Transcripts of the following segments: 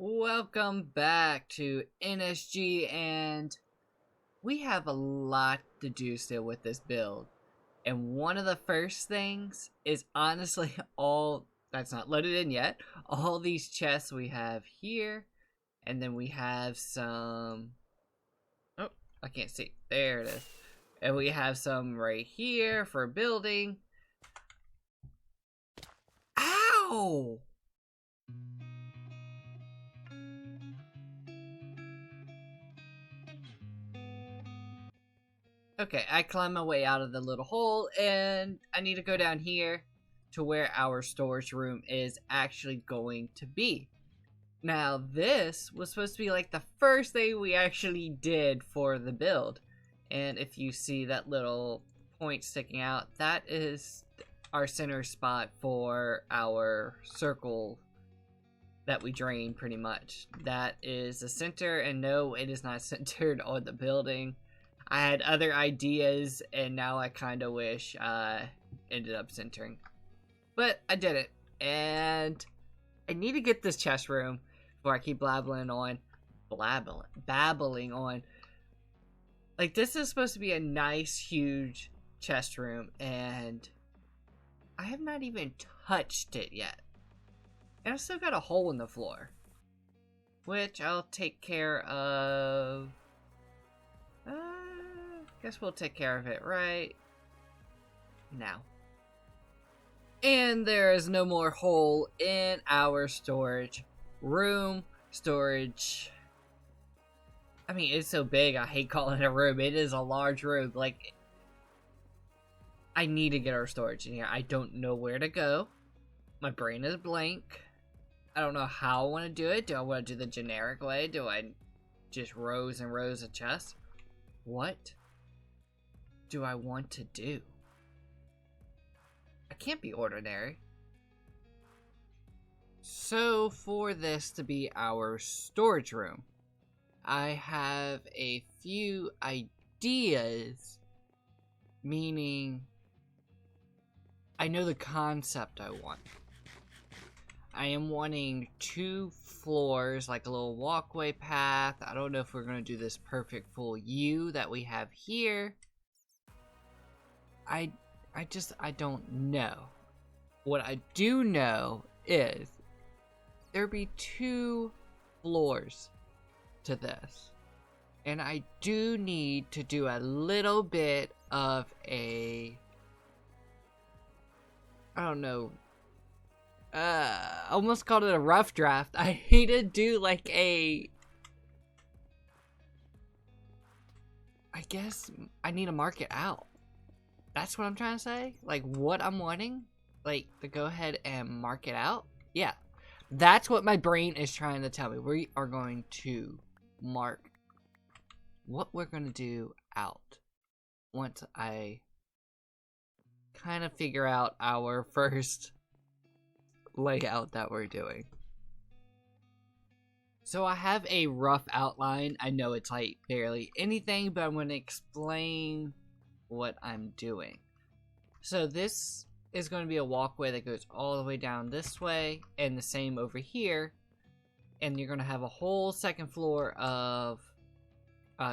Welcome back to NSG, and we have a lot to do still with this build. And one of the first things is honestly all that's not loaded in yet. All these chests we have here, and then we have some. Oh, I can't see. There it is. And we have some right here for building. Ow! Okay, I climb my way out of the little hole, and I need to go down here to where our storage room is actually going to be. Now, this was supposed to be like the first thing we actually did for the build. And if you see that little point sticking out, that is our center spot for our circle that we drain pretty much. That is the center, and no, it is not centered on the building. I had other ideas, and now I kind of wish I ended up centering. But I did it, and I need to get this chest room before I keep babbling on. Like, this is supposed to be a nice, huge chest room, and I have not even touched it yet. And I've still got a hole in the floor, which I'll take care of. Guess we'll take care of it right now. And there is no more hole in our storage room. Storage. I mean, it's so big, I hate calling it a room. It is a large room. Like, I need to get our storage in here. I don't know where to go. My brain is blank. I don't know how I want to do it. Do I want to do the generic way? Do I just rows and rows of chests? What do I want to do? I can't be ordinary. So for this to be our storage room, I have a few ideas, meaning I know the concept I want. I am wanting 2 floors, like a little walkway path. I don't know if we're going to do this perfect full U that we have here. I don't know. What I do know is there be 2 floors to this. And I do need to do a little bit of a, I don't know, almost called it a rough draft. I need to do like I guess I need to mark it out. That's what I'm trying to say. Like, what I'm wanting, like, to go ahead and mark it out. Yeah, that's what my brain is trying to tell me. We are going to mark what we're going to do out once I kind of figure out our first layout that we're doing. So I have a rough outline. I know it's like barely anything, but I'm going to explain what I'm doing. So this is going to be a walkway that goes all the way down this way, and the same over here, and you're going to have a whole second floor of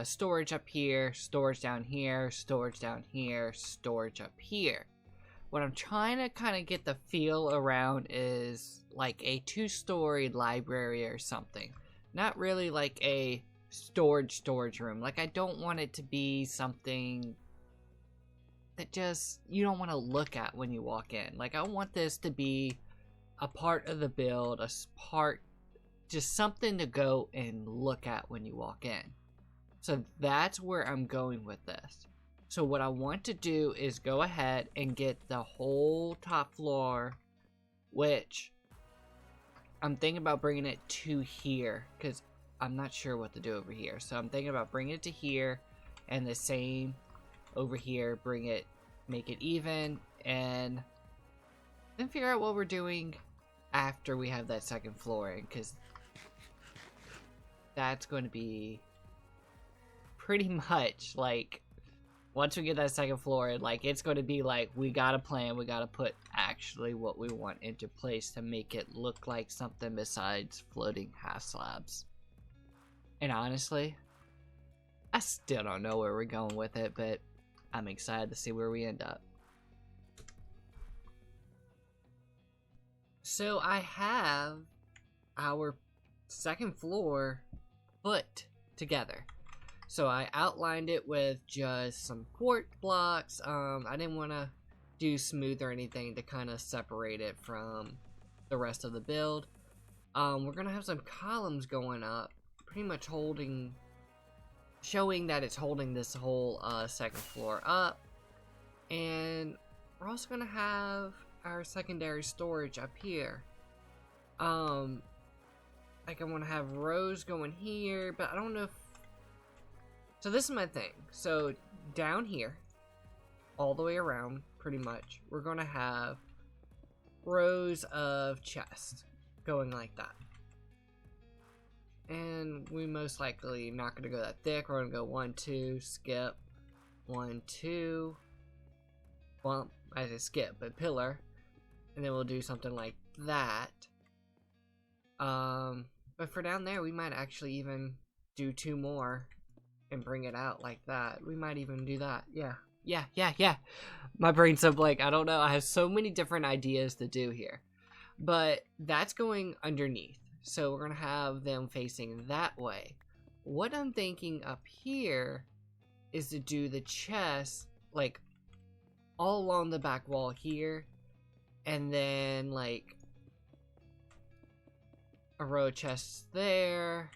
storage up here, storage down here, storage down here, storage up here. What I'm trying to kind of get the feel around is like a 2-story library or something. Not really like a storage room. Like, I don't want it to be something that just you don't want to look at when you walk in. Like, I want this to be a part of the build, just something to go and look at when you walk in. So that's where I'm going with this. So what I want to do is go ahead and get the whole top floor, which I'm thinking about bringing it to here, because I'm not sure what to do over here. So I'm thinking about bringing it to here, and the same over here, make it even, and then figure out what we're doing after we have that second floor in, because that's going to be pretty much like once we get that second floor, like, it's going to be like, we got a plan, we got to put actually what we want into place to make it look like something besides floating half slabs. And honestly, I still don't know where we're going with it, but I'm excited to see where we end up. So I have our second floor put together. So I outlined it with just some quartz blocks. I didn't want to do smooth or anything to kind of separate it from the rest of the build. We're going to have some columns going up, pretty much showing that it's holding this whole second floor up. And we're also going to have our secondary storage up here. Like, I want to have rows going here, but I don't know if... So this is my thing. So down here, all the way around, pretty much, we're going to have rows of chests going like that. And we most likely not going to go that thick. We're going to go 1, 2, skip, 1, 2, well, I say skip, but pillar, and then we'll do something like that. But for down there, we might actually even do 2 more and bring it out like that. We might even do that. Yeah. My brain's so blank. I don't know. I have so many different ideas to do here. But that's going underneath. So we're going to have them facing that way. What I'm thinking up here is to do the chest, like, all along the back wall here. And then, like, a row of chests there,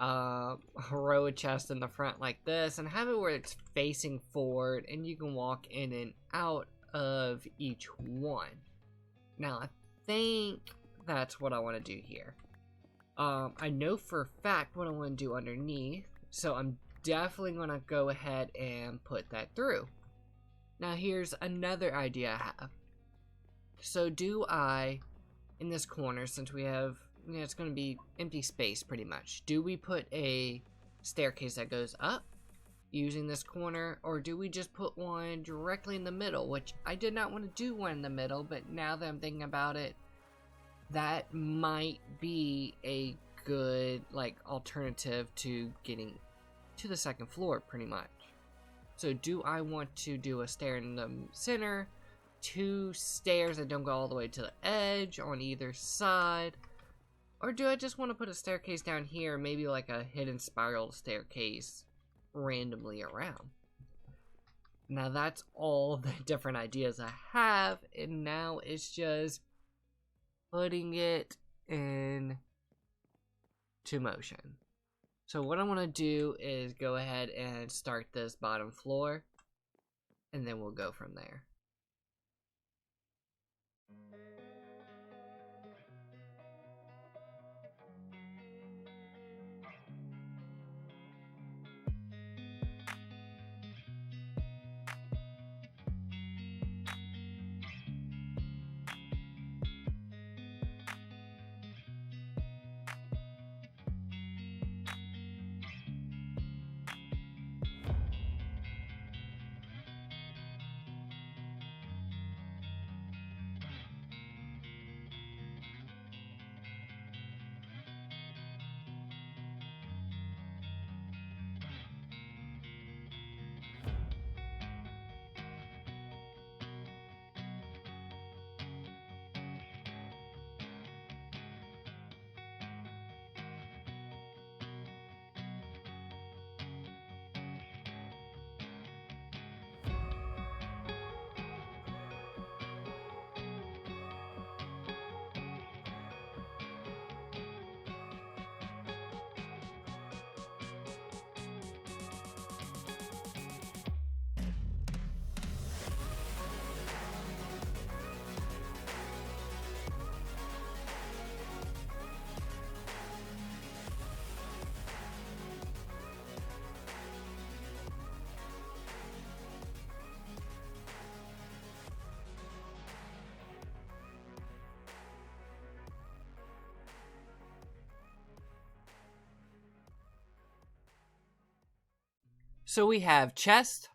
a row of chests in the front like this, and have it where it's facing forward and you can walk in and out of each one. Now, I think that's what I want to do here. I know for a fact what I want to do underneath, so I'm definitely going to go ahead and put that through. Now, here's another idea I have. So do I, in this corner, since we have, you know, it's going to be empty space pretty much, do we put a staircase that goes up using this corner, or do we just put one directly in the middle, which I did not want to do one in the middle, but now that I'm thinking about it, that might be a good, like, alternative to getting to the second floor pretty much. So do I want to do a stair in the center, 2 stairs that don't go all the way to the edge on either side, or do I just want to put a staircase down here, maybe like a hidden spiral staircase randomly around? Now that's all the different ideas I have, and now it's just putting it in to motion. So what I want to do is go ahead and start this bottom floor, and then we'll go from there. So we have chest,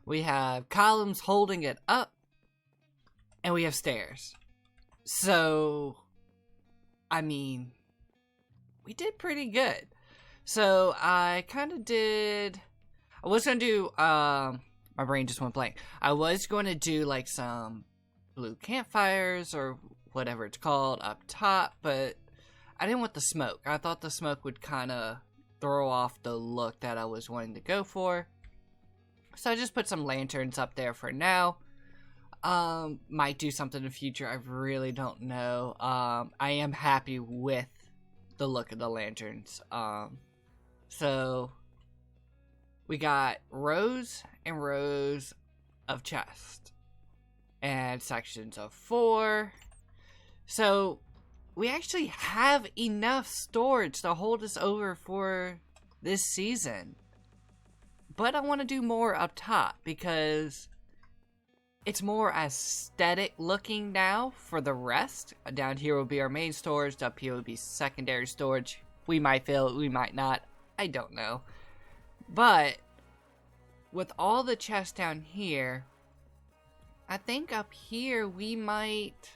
we have columns holding it up, and we have stairs. So, I mean, we did pretty good. So I kind of did, I was going to do, my brain just went blank. I was going to do like some blue campfires or whatever it's called up top, but I didn't want the smoke. I thought the smoke would kind of throw off the look that I was wanting to go for. So I just put some lanterns up there for now. Might do something in the future. I really don't know. I am happy with the look of the lanterns. So we got rows and rows of chest and sections of 4. So we actually have enough storage to hold us over for this season. But I want to do more up top because it's more aesthetic looking now for the rest. Down here will be our main storage. Up here will be secondary storage. We might fill it, we might not. I don't know. But with all the chests down here, I think up here we might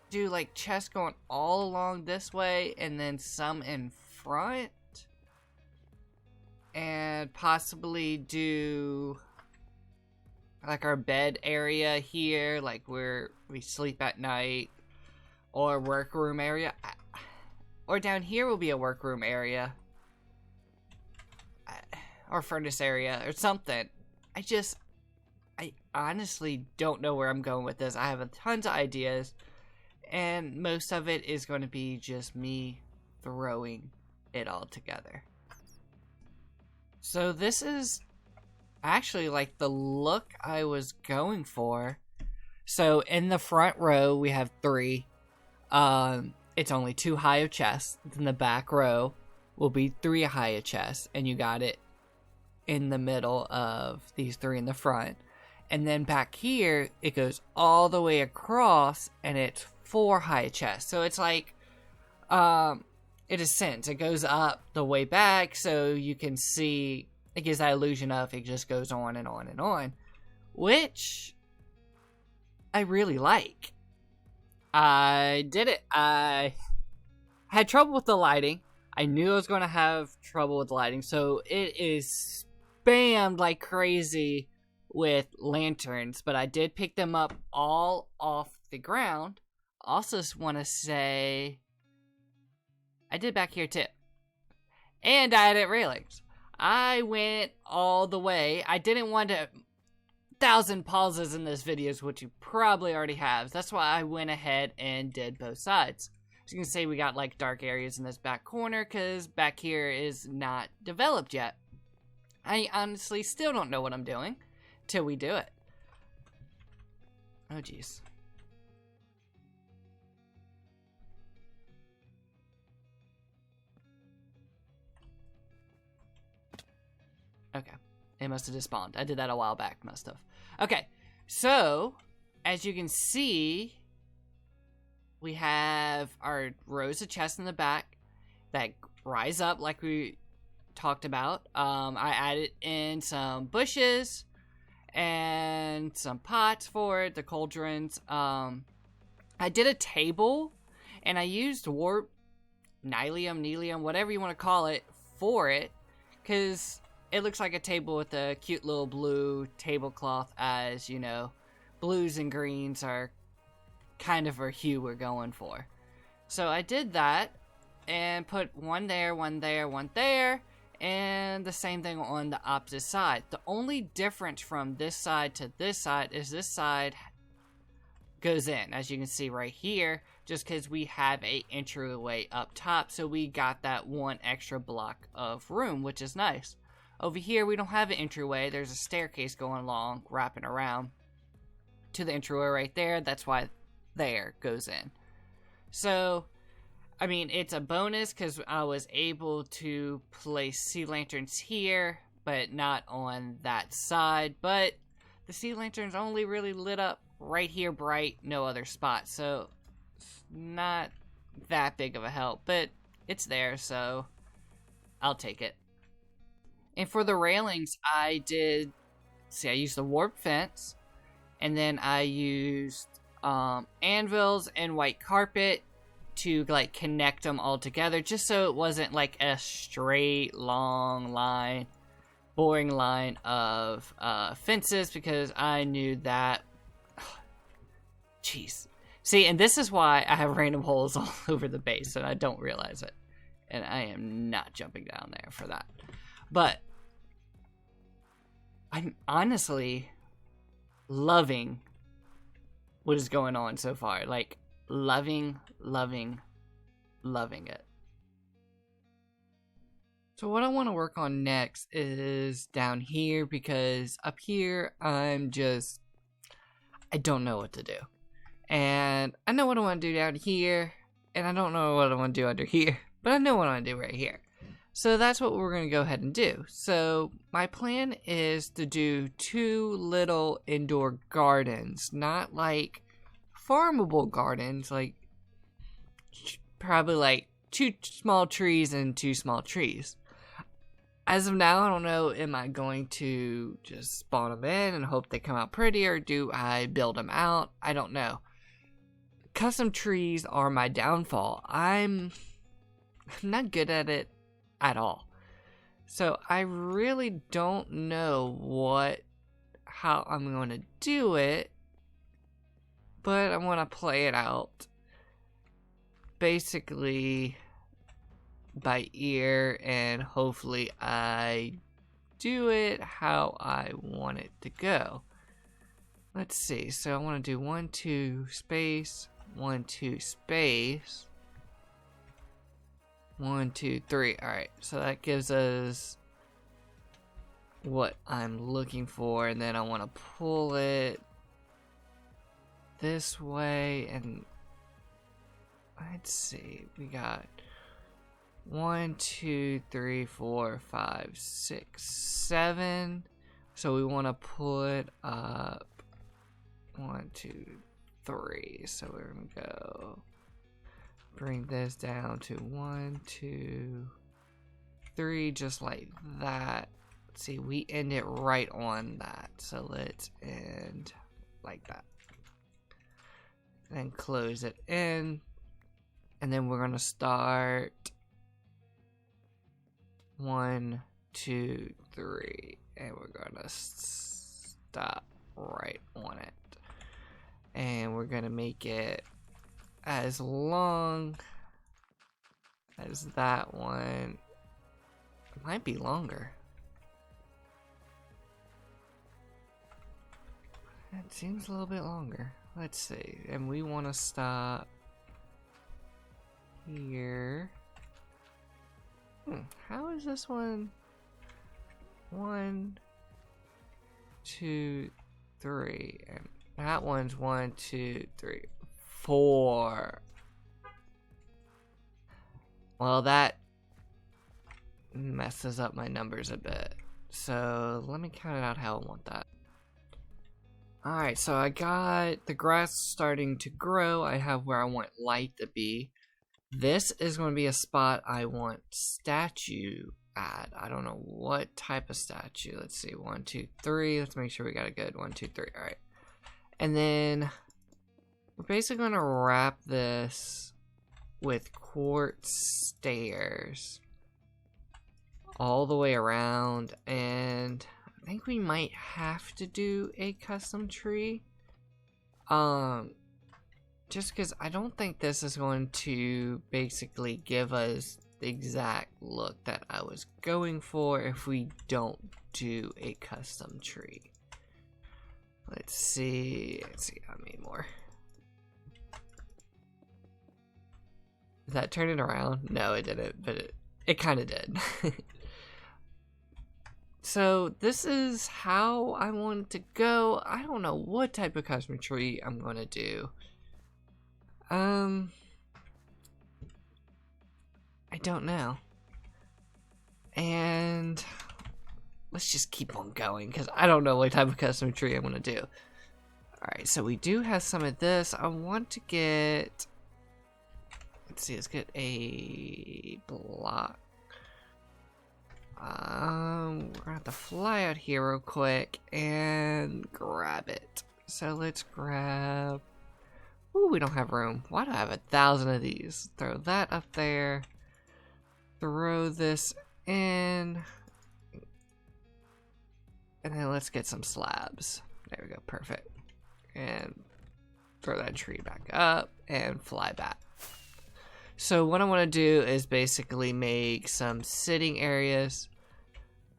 do like chests going all along this way and then some in front. And possibly do like our bed area here, like where we sleep at night, or workroom area. Or down here will be a workroom area. Or furnace area, or something. I honestly don't know where I'm going with this. I have a tons of ideas. And most of it is going to be just me throwing it all together. So this is actually like the look I was going for. So in the front row, we have 3. It's only 2 high of chests. Then the back row will be 3 high of chests. And you got it in the middle of these 3 in the front. And then back here, it goes all the way across and it's 4 high of chests. So it's like, it ascends. It goes up the way back so you can see, it gives that illusion of it just goes on and on and on. Which I really like. I did it. I had trouble with the lighting. I knew I was going to have trouble with lighting, so it is spammed like crazy with lanterns, but I did pick them up all off the ground. Also want to say I did back here too. And I added railings. I went all the way. I didn't want to 1,000 pauses in this video, which you probably already have. That's why I went ahead and did both sides. As you can see, we got like dark areas in this back corner because back here is not developed yet. I honestly still don't know what I'm doing till we do it. Oh jeez. Okay. It must have despawned. I did that a while back, must have. Okay. So, as you can see, we have our rows of chests in the back that rise up like we talked about. I added in some bushes and some pots for it, the cauldrons. I did a table and I used warp, nyllium, whatever you want to call it, for it, because it looks like a table with a cute little blue tablecloth, as you know, blues and greens are kind of our hue we're going for. So I did that and put one there, one there, one there, and the same thing on the opposite side. The only difference from this side to this side is this side goes in, as you can see right here, just because we have a entryway up top, so we got that one extra block of room, which is nice. Over here, we don't have an entryway. There's a staircase going along, wrapping around to the entryway right there. That's why there goes in. So, I mean, it's a bonus because I was able to place sea lanterns here, but not on that side. But the sea lanterns only really lit up right here bright, no other spot. So, it's not that big of a help, but it's there, so I'll take it. And for the railings, I used the warp fence, and then I used anvils and white carpet to like connect them all together, just so it wasn't like a straight long line, boring line of fences, because I knew that. Jeez. See, and this is why I have random holes all over the base, and I don't realize it. And I am not jumping down there for that. But I'm honestly loving what is going on so far. Like, loving it. So what I want to work on next is down here, because up here I don't know what to do. And I know what I want to do down here, and I don't know what I want to do under here, but I know what I want to do right here. So that's what we're going to go ahead and do. So my plan is to do 2 little indoor gardens, not like farmable gardens, like probably like 2 small trees and 2 small trees. As of now, I don't know, am I going to just spawn them in and hope they come out pretty, or do I build them out? I don't know. Custom trees are my downfall. I'm not good at it at all. So I really don't know how I'm going to do it, but I want to play it out basically by ear, and hopefully I do it how I want it to go. Let's see. So I want to do 1, 2 space, 1, 2 space, 1, 2, 3. Alright, so that gives us what I'm looking for, and then I want to pull it this way, and let's see, we got 1, 2, 3, 4, 5, 6, 7. So we want to put up 1, 2, 3. So we're gonna go bring this down to 1, 2, 3, just like that. Let's see, we end it right on that. So let's end like that. Then close it in. And then we're gonna start 1, 2, 3, and we're gonna stop right on it. And we're gonna make it as long as that one. It might be longer. It seems a little bit longer. Let's see. And we want to stop here. How is this one? 1, 2, 3, and that one's 1, 2, 3, 4. Well, that messes up my numbers a bit. So let me count it out how I want that. Alright, so I got the grass starting to grow. I have where I want light to be. This is going to be a spot I want statue at. I don't know what type of statue. Let's see. 1, 2, 3. Let's make sure we got a good 1, 2, 3. Alright. And then we're basically going to wrap this with quartz stairs all the way around. And I think we might have to do a custom tree. Just because I don't think this is going to basically give us the exact look that I was going for if we don't do a custom tree. Let's see, I made more. Did that turn it around? No, it didn't, but it kind of did. So this is how I want it to go. I don't know what type of custom tree I'm going to do. I don't know. And let's just keep on going, because I don't know what type of custom tree I'm going to do. Alright, so we do have some of this. I want to get... Let's see, let's get a block. We're gonna have to fly out here real quick and grab it. So let's grab. Ooh, we don't have room. Why do I have 1,000 of these? Throw that up there. Throw this in. And then let's get some slabs. There we go, perfect. And throw that tree back up and fly back. So what I want to do is basically make some sitting areas.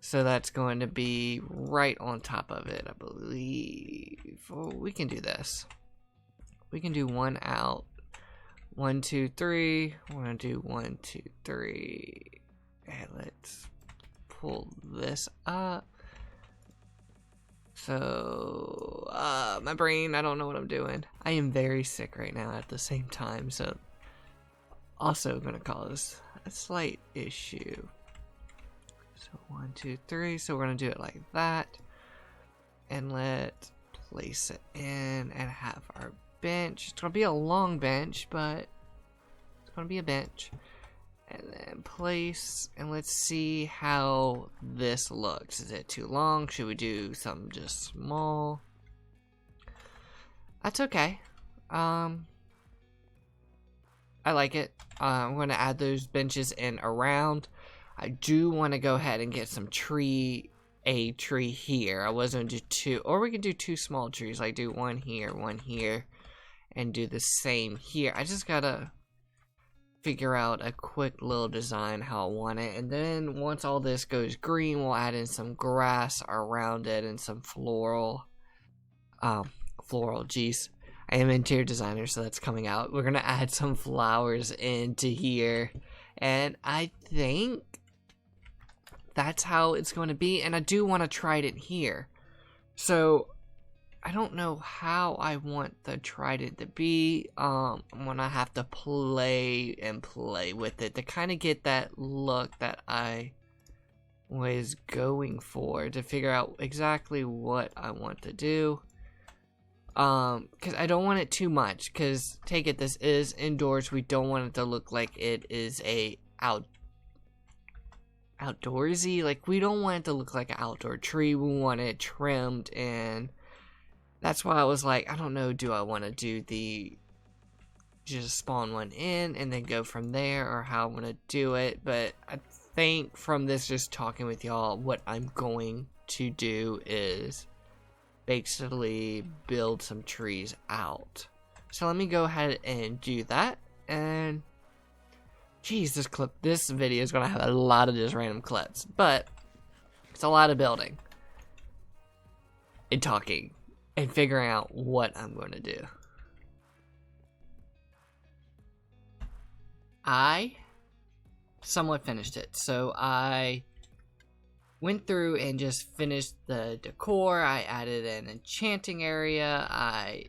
So that's going to be right on top of it, I believe. Oh, we can do this. We can do one out. 1, 2, 3. We're going to do 1, 2, 3. And let's pull this up. So, my brain, I don't know what I'm doing. I am very sick right now at the same time, so also going to cause a slight issue. So 1, 2, 3. So we're going to do it like that. And let's place it in and have our bench. It's going to be a long bench, but it's going to be a bench. And then place, and let's see how this looks. Is it too long? Should we do something just small? That's okay. I like it. I'm going to add those benches in around. I do want to go ahead and get some a tree here. I was going to do 2, or we can do 2 small trees. Like do one here, and do the same here. I just gotta figure out a quick little design how I want it, and then once all this goes green, we'll add in some grass around it and some floral. Geez, I am an interior designer, so that's coming out. We're gonna add some flowers into here, and I think that's how it's going to be. And I do want to trident here, so I don't know how I want the trident to be. I'm gonna have to play with it to kind of get that look that I was going for, to figure out exactly what I want to do. Because I don't want it too much, because take it, this is indoors. We don't want it to look like it is a outdoorsy. Like, we don't want it to look like an outdoor tree. We want it trimmed, and that's why I was like, I don't know, do I want to do just spawn one in and then go from there, or how I want to do it. But I think from this, just talking with y'all, what I'm going to do is basically build some trees out. So let me go ahead and do that. And geez, this video is going to have a lot of just random clips, but it's a lot of building and talking and figuring out what I'm going to do. I somewhat finished it. So I went through and just finished the decor. I added an enchanting area. I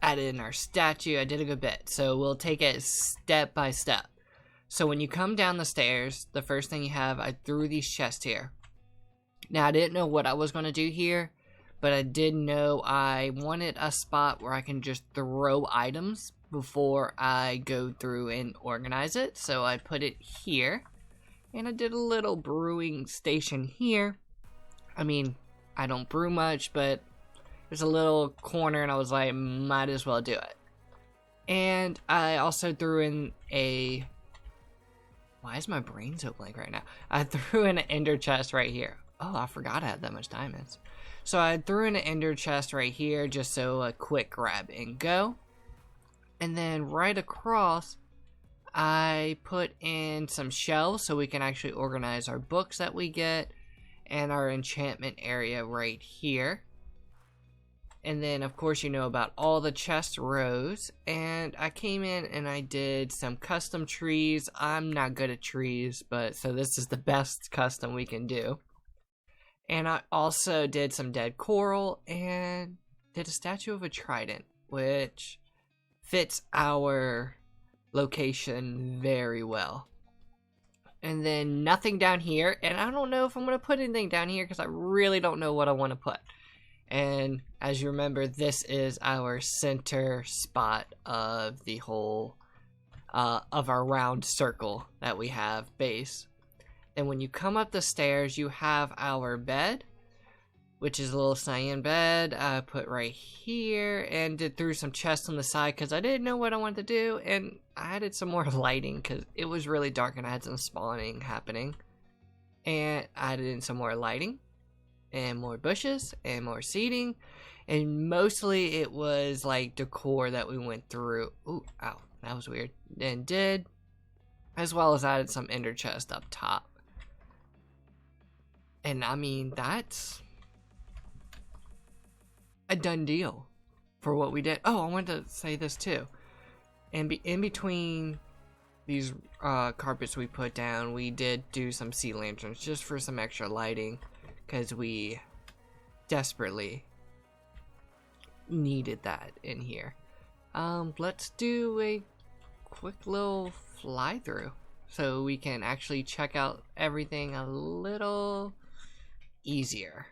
added in our statue. I did a good bit. So we'll take it step by step. So when you come down the stairs, the first thing you have, I threw these chests here. Now I didn't know what I was going to do here, but I did know I wanted a spot where I can just throw items before I go through and organize it. So I put it here, and I did a little brewing station here. I mean, I don't brew much, but there's a little corner, and I was like, might as well do it. And I also threw in a... Why is my brain so blank right now? I threw in an ender chest right here. Oh, I forgot I had that much diamonds. So I threw in an ender chest right here, just so a quick grab and go. And then right across, I put in some shelves so we can actually organize our books that we get, and our enchantment area right here. And then, of course, you know about all the chest rows. And I came in and I did some custom trees. I'm not good at trees, but so this is the best custom we can do. And I also did some dead coral and did a statue of a trident, which fits our location very well. And then nothing down here. And I don't know if I'm going to put anything down here because I really don't know what I want to put. And as you remember, this is our center spot of the whole, of our round circle that we have base. Then when you come up the stairs, you have our bed, which is a little cyan bed I put right here, and threw some chests on the side because I didn't know what I wanted to do, and I added some more lighting because it was really dark and I had some spawning happening. And I added in some more lighting, and more bushes, and more seating, and mostly it was like decor that we went through. Ooh, ow, that was weird. And did, as well as added some ender chest up top. And I mean, that's a done deal for what we did. Oh, I wanted to say this too. And in between these carpets we put down, we did do some sea lanterns just for some extra lighting because we desperately needed that in here. Let's do a quick little fly through so we can actually check out everything a little easier.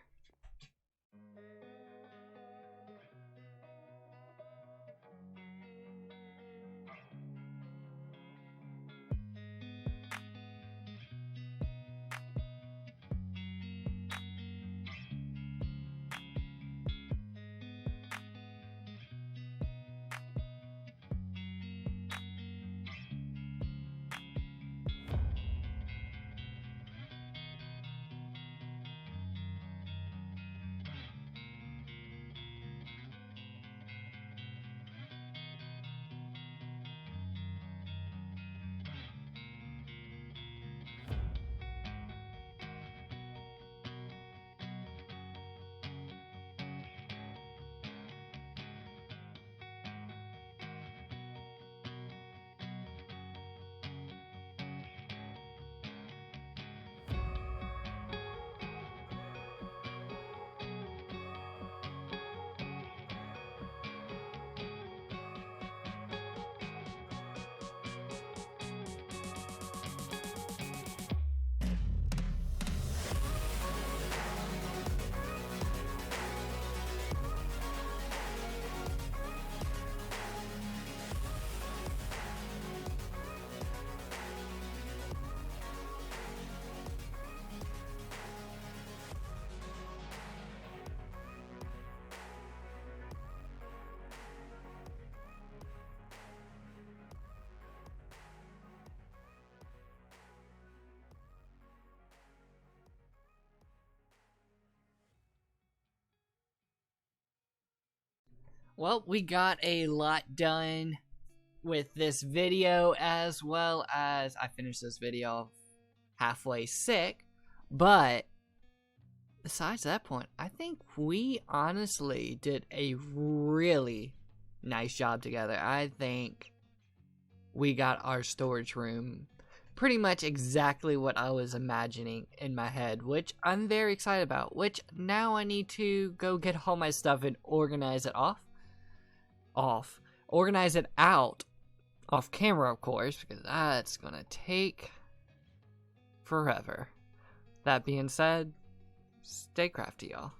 Well, we got a lot done with this video, as well as I finished this video halfway sick, but besides that point, I think we honestly did a really nice job together. I think we got our storage room pretty much exactly what I was imagining in my head, which I'm very excited about, which now I need to go get all my stuff and organize it organize it out off camera, of course, because that's gonna take forever. That being said, stay crafty, y'all.